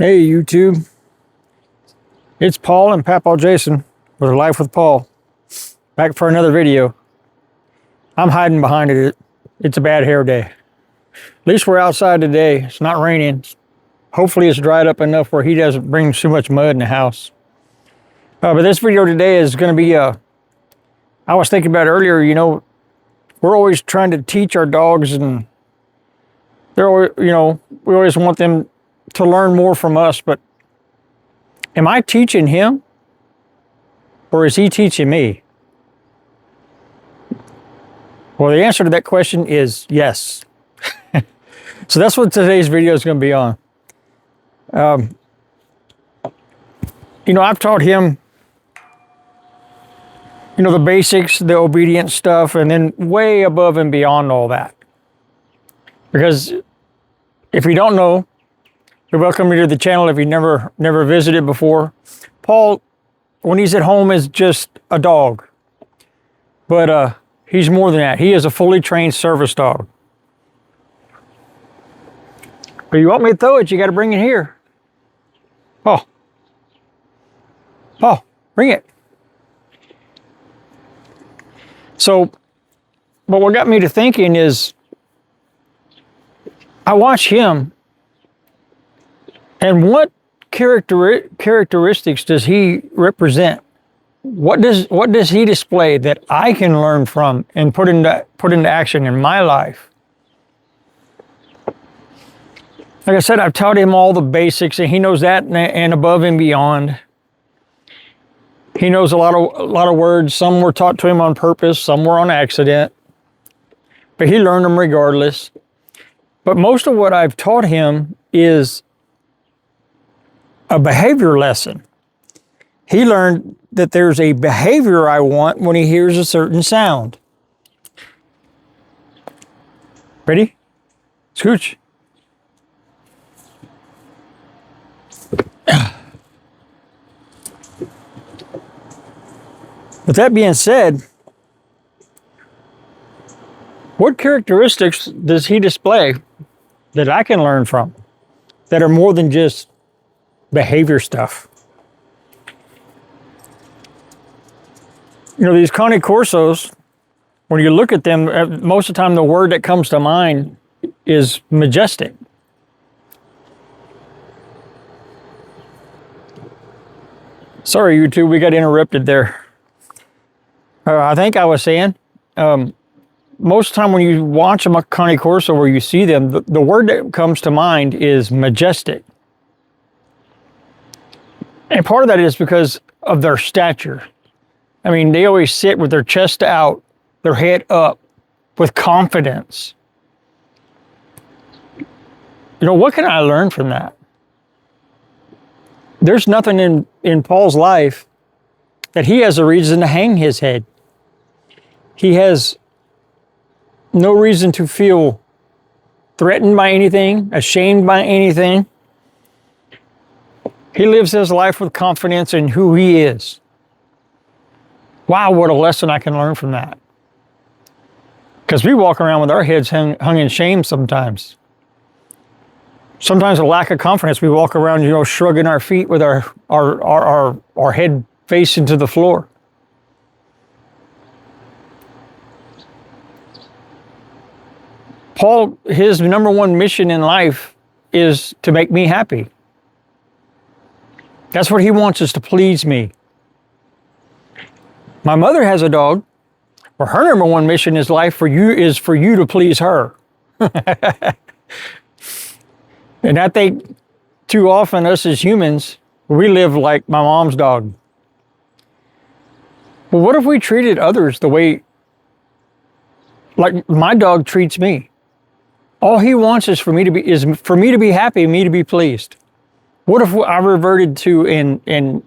Hey YouTube, it's Paul and Papaw Jason with Life with Paul, back for another video. I'm hiding behind it. It's a bad hair day. At least we're outside today. It's not raining. Hopefully it's dried up enough where he doesn't bring too much mud in the house. But this video today is going to be, I was thinking about earlier, we're always trying to teach our dogs, and they're always, we always want them to learn more from us, but am I teaching him or is he teaching me? Well, the answer to that question is yes. So that's what today's video is going to be on. I've taught him, the basics, the obedience stuff, and then way above and beyond all that. Because if you don't know, you're welcome to the channel if you never visited before. Paul, when he's at home, is just a dog. But he's more than that. He is a fully trained service dog. But you want me to throw it, you got to bring it here. Oh, bring it. So, but what got me to thinking is, I watch him, and what characteristics does he represent? What does he display that I can learn from and put into action in my life? Like I said, I've taught him all the basics, and he knows that and above and beyond. He knows a lot of words. Some were taught to him on purpose, some were on accident, but he learned them regardless. But most of what I've taught him is a behavior lesson. He learned that there's a behavior I want when he hears a certain sound. Ready? Scooch. With that being said, what characteristics does he display that I can learn from that are more than just behavior stuff? These Cane Corsos, when you look at them, most of the time the word that comes to mind is majestic. Sorry, YouTube, we got interrupted there. I think I was saying, most of the time when you watch a Cane Corso or you see them, the word that comes to mind is majestic. And part of that is because of their stature. I mean, they always sit with their chest out, their head up, with confidence. What can I learn from that? There's nothing in Paul's life that he has a reason to hang his head. He has no reason to feel threatened by anything, ashamed by anything. He lives his life with confidence in who he is. Wow, what a lesson I can learn from that. Because we walk around with our heads hung in shame sometimes. Sometimes a lack of confidence. We walk around, shrugging our feet with our head facing to the floor. Paul, his number one mission in life is to make me happy. That's what he wants, is to please me. My mother has a dog, where her number one mission in life is for you to please her. And I think too often us as humans, we live like my mom's dog. Well, what if we treated others the way, like my dog treats me? All he wants is for me to be happy, me to be pleased. What if I reverted to and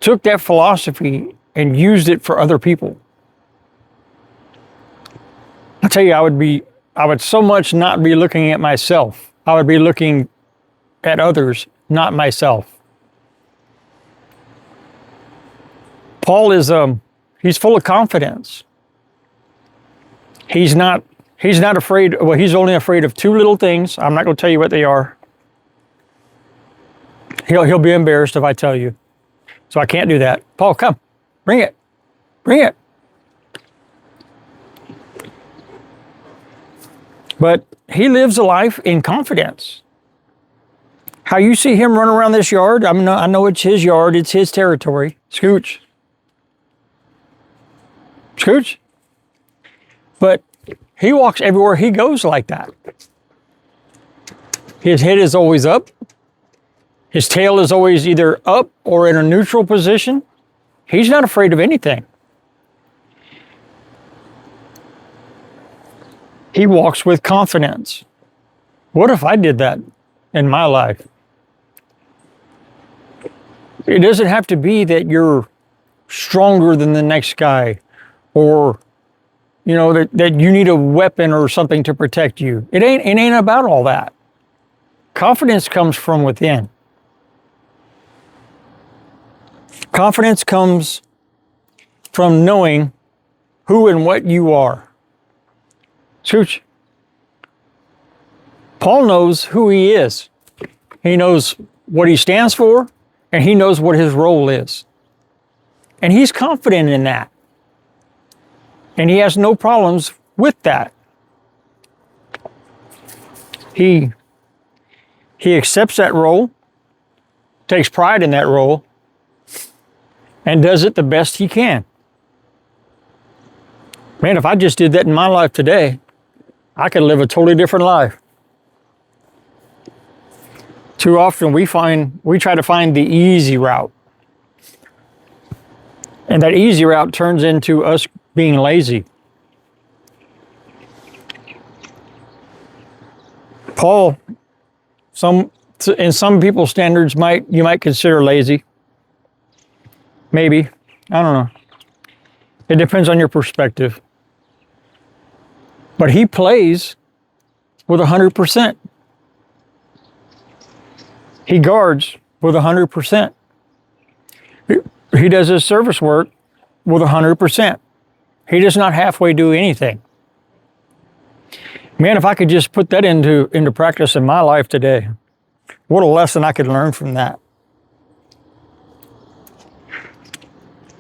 took that philosophy and used it for other people? I tell you, I would so much not be looking at myself. I would be looking at others, not myself. Paul is, he's full of confidence. He's not afraid, well, he's only afraid of two little things. I'm not going to tell you what they are. He'll be embarrassed if I tell you. So I can't do that. Paul, come. Bring it. Bring it. But he lives a life in confidence. How you see him run around this yard, I know it's his yard, it's his territory. Scooch. Scooch. But he walks everywhere he goes like that. His head is always up. His tail is always either up or in a neutral position. He's not afraid of anything. He walks with confidence. What if I did that in my life? It doesn't have to be that you're stronger than the next guy or, that you need a weapon or something to protect you. It ain't about all that. Confidence comes from within. Confidence comes from knowing who and what you are. Scooch. Paul knows who he is. He knows what he stands for, and he knows what his role is. And he's confident in that. And he has no problems with that. He accepts that role, takes pride in that role, and does it the best he can. Man, if I just did that in my life today, I could live a totally different life. Too often we try to find the easy route. And that easy route turns into us being lazy. Paul, in some people's standards, you might consider lazy. Maybe. I don't know. It depends on your perspective. But he plays with 100%. He guards with 100%. He does his service work with 100%. He does not halfway do anything. Man, if I could just put that into practice in my life today, what a lesson I could learn from that.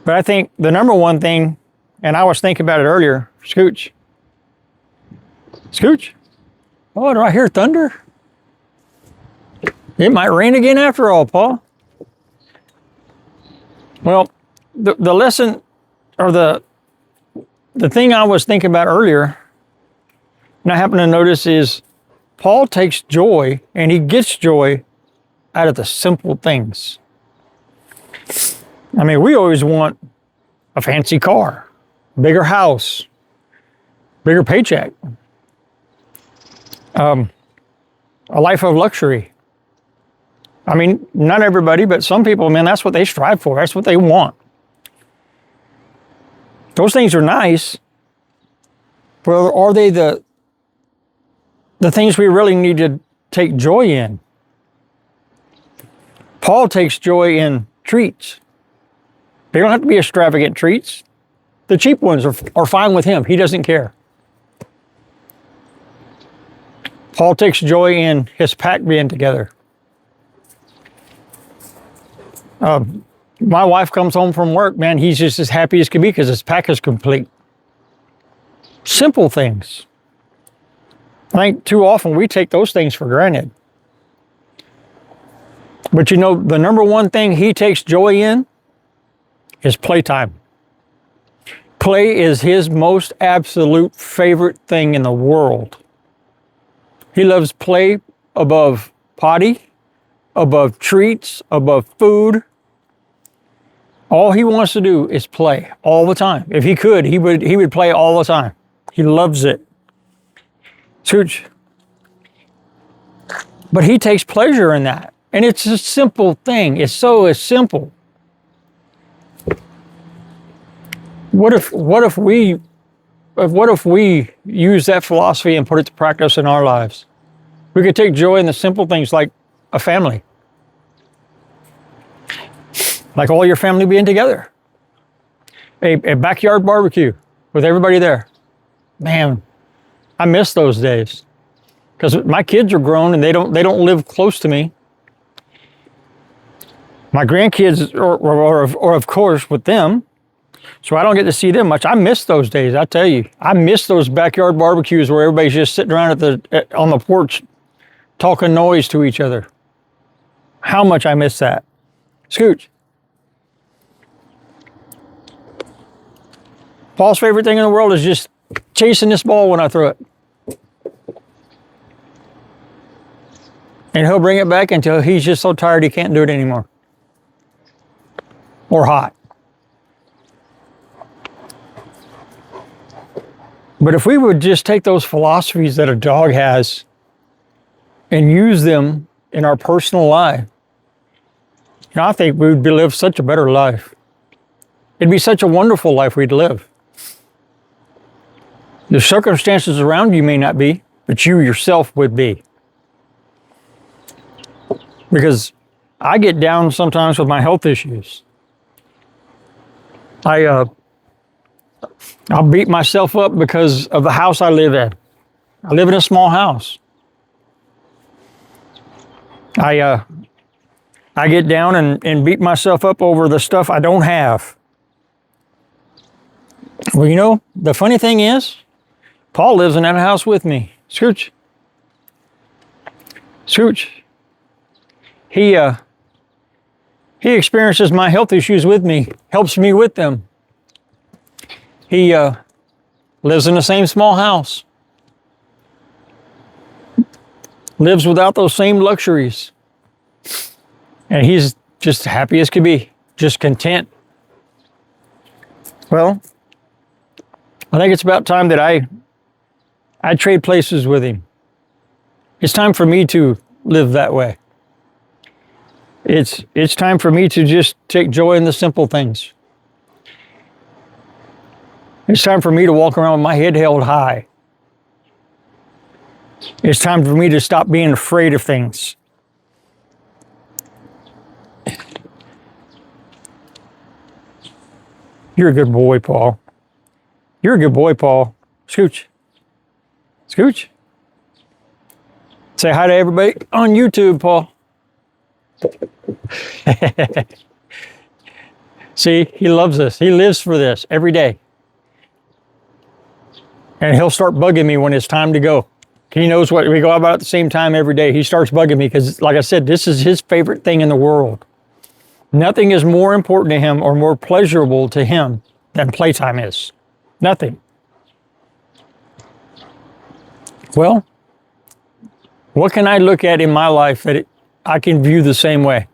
But I think the number one thing, and I was thinking about it earlier, Scooch. Scooch? Oh, do I hear thunder? It might rain again after all, Paul. Well, the lesson, or the thing I was thinking about earlier, and I happen to notice, is Paul takes joy, and he gets joy out of the simple things. I mean, we always want a fancy car, bigger house, bigger paycheck, a life of luxury. I mean, not everybody, but some people, man, that's what they strive for. That's what they want. Those things are nice, but are they the things we really need to take joy in? Paul takes joy in treats. They don't have to be extravagant treats. The cheap ones are fine with him. He doesn't care. Paul takes joy in his pack being together. My wife comes home from work, man, he's just as happy as can be because his pack is complete. Simple things. I think too often we take those things for granted. But the number one thing he takes joy in is playtime. Play is his most absolute favorite thing in the world. He loves play above potty, above treats, above food. All he wants to do is play all the time. If he could, he would play all the time. He loves it. Scooch. But he takes pleasure in that. And it's a simple thing. It's so simple. What if we use that philosophy and put it to practice in our lives? We could take joy in the simple things like a family. Like all your family being together. A backyard barbecue with everybody there. Man, I miss those days. Because my kids are grown and they don't live close to me. My grandkids or of course with them, so I don't get to see them much. I miss those days, I tell you. I miss those backyard barbecues where everybody's just sitting around on the porch talking noise to each other. How much I miss that. Scooch. Paul's favorite thing in the world is just chasing this ball when I throw it. And he'll bring it back until he's just so tired he can't do it anymore. Or hot. But if we would just take those philosophies that a dog has and use them in our personal life, I think we would live such a better life. It'd be such a wonderful life we'd live. The circumstances around you may not be, but you yourself would be. Because I get down sometimes with my health issues. I'll beat myself up because of the house I live in. I live in a small house. I get down and beat myself up over the stuff I don't have. Well, the funny thing is, Paul lives in that house with me. Scooch. He experiences my health issues with me, helps me with them. He lives in the same small house. Lives without those same luxuries. And he's just happy as could be, just content. Well, I think it's about time that I trade places with him. It's time for me to live that way. It's time for me to just take joy in the simple things. It's time for me to walk around with my head held high. It's time for me to stop being afraid of things. You're a good boy, Paul. You're a good boy, Paul. Scooch. Say hi to everybody on YouTube, Paul. See, he loves this. He lives for this every day. And he'll start bugging me when it's time to go. He knows what we go about at the same time every day. He starts bugging me because, like I said, this is his favorite thing in the world. Nothing is more important to him or more pleasurable to him than playtime is. Nothing. Well, what can I look at in my life that I can view the same way?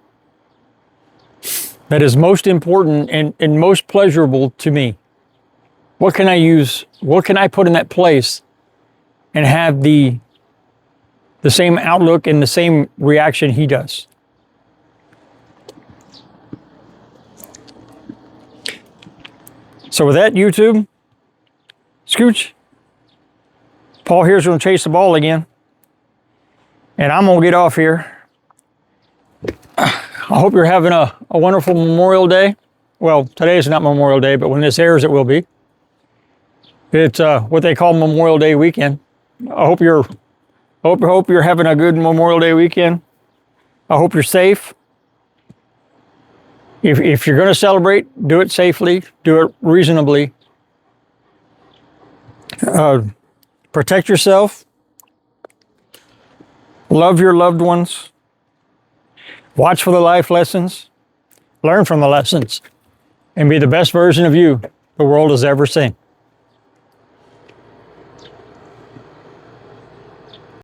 That is most important and most pleasurable to me. What can I use? What can I put in that place and have the same outlook and the same reaction he does? So with that, YouTube, Scooch, Paul here's going to chase the ball again. And I'm going to get off here. I hope you're having a wonderful Memorial Day. Well, today is not Memorial Day, but when this airs, it will be. It's what they call Memorial Day weekend. I hope you're having a good Memorial Day weekend. I hope you're safe. If you're going to celebrate, do it safely, do it reasonably. Protect yourself. Love your loved ones. Watch for the life lessons. Learn from the lessons. And be the best version of you the world has ever seen.